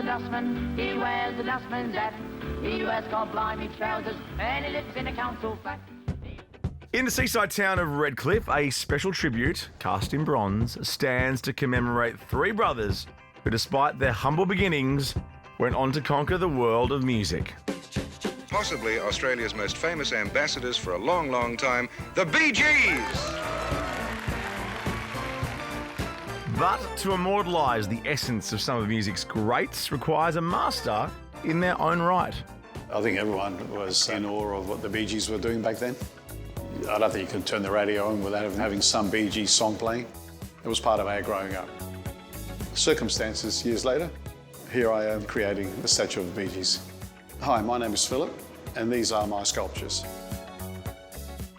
dustman, he wears the dustman's hat. He wears God-blimey trousers, and he lives in a council flat. In the seaside town of Redcliffe, a special tribute, cast in bronze, stands to commemorate three brothers who, despite their humble beginnings, went on to conquer the world of music. Possibly Australia's most famous ambassadors for a long, long time, the Bee Gees! But to immortalise the essence of some of music's greats requires a master in their own right. I think everyone was in awe of what the Bee Gees were doing back then. I don't think you could turn the radio on without having some Bee Gees song playing. It was part of our growing up. Circumstances years later, here I am creating a statue of the Bee Gees. Hi, my name is Philip, and these are my sculptures.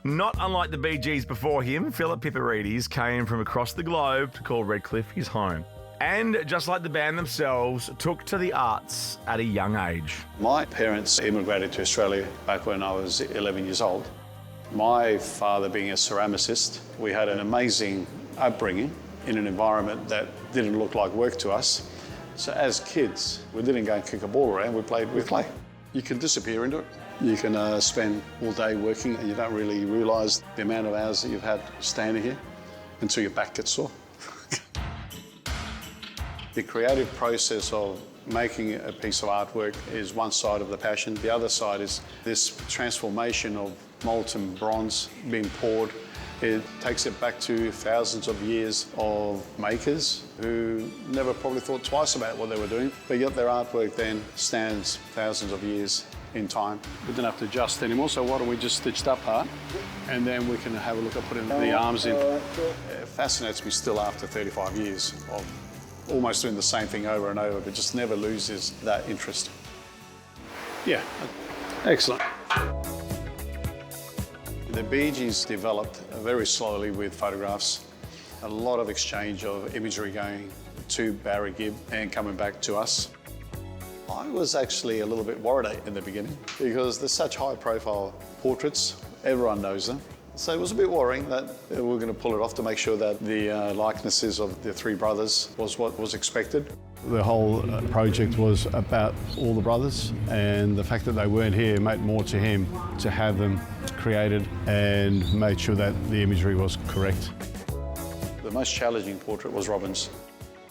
Not unlike the Bee Gees before him, Phillip Piperides came from across the globe to call Redcliffe his home. And just like the band themselves, took to the arts at a young age. My parents immigrated to Australia back when I was 11 years old. My father being a ceramicist, we had an amazing upbringing in an environment that didn't look like work to us. So as kids, we didn't go and kick a ball around, we played with clay. You can disappear into it. You can spend all day working and you don't really realise the amount of hours that you've had standing here until your back gets sore. The creative process of making a piece of artwork is one side of the passion. The other side is this transformation of molten bronze being poured. It takes it back to thousands of years of makers who never probably thought twice about what they were doing, but yet their artwork then stands thousands of years in time. We don't have to adjust anymore, so why don't we just stitch that part and then we can have a look at putting the arms in. It fascinates me still after 35 years of almost doing the same thing over and over, but just never loses that interest. Yeah, excellent. The Bee Gees developed very slowly with photographs, a lot of exchange of imagery going to Barry Gibb and coming back to us. I was actually a little bit worried in the beginning because there's such high-profile portraits, everyone knows them. So it was a bit worrying that we were going to pull it off to make sure that the likenesses of the three brothers was what was expected. The whole project was about all the brothers, and the fact that they weren't here meant more to him to have them created and made sure that the imagery was correct. The most challenging portrait was Robin's.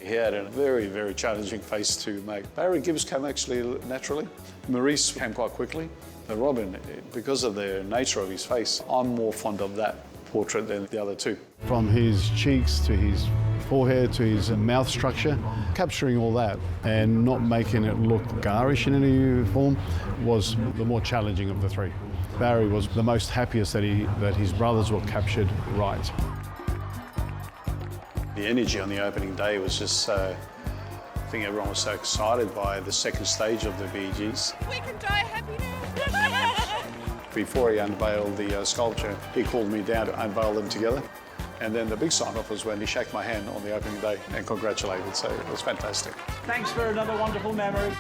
He had a very, very challenging face to make. Barry Gibbs came actually naturally. Maurice came quite quickly. But Robin, because of the nature of his face, I'm more fond of that portrait than the other two. From his cheeks to his forehead to his mouth structure, capturing all that and not making it look garish in any form was the more challenging of the three. Barry was the most happiest that his brothers were captured right. The energy on the opening day was just I think everyone was so excited by the second stage of the Bee Gees. We can die happy now. Before he unveiled the sculpture, he called me down to unveil them together. And then the big sign-off was when he shook my hand on the opening day and congratulated, so it was fantastic. Thanks for another wonderful memory.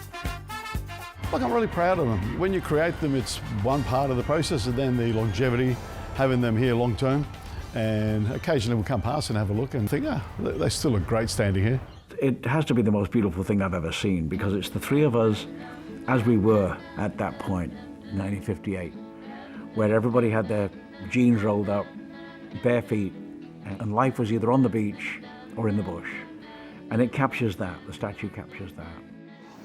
Look, I'm really proud of them. When you create them, it's one part of the process, and then the longevity, having them here long term. And occasionally we'll come past and have a look and think, they still look great standing here. It has to be the most beautiful thing I've ever seen because it's the three of us as we were at that point, 1958, where everybody had their jeans rolled up, bare feet, and life was either on the beach or in the bush. And it captures that, the statue captures that.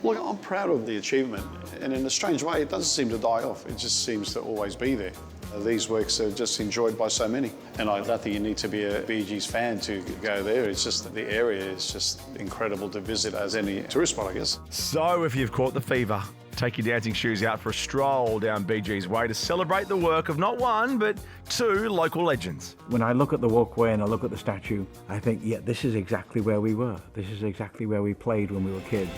Look, I'm proud of the achievement, and in a strange way, it doesn't seem to die off. It just seems to always be there. These works are just enjoyed by so many, and I don't think you need to be a Bee Gees fan to go there. It's just that the area is just incredible to visit as any tourist spot, I guess. So if you've caught the fever, take your dancing shoes out for a stroll down Bee Gees Way to celebrate the work of not one, but two local legends. When I look at the walkway and I look at the statue, I think, yeah, this is exactly where we were. This is exactly where we played when we were kids.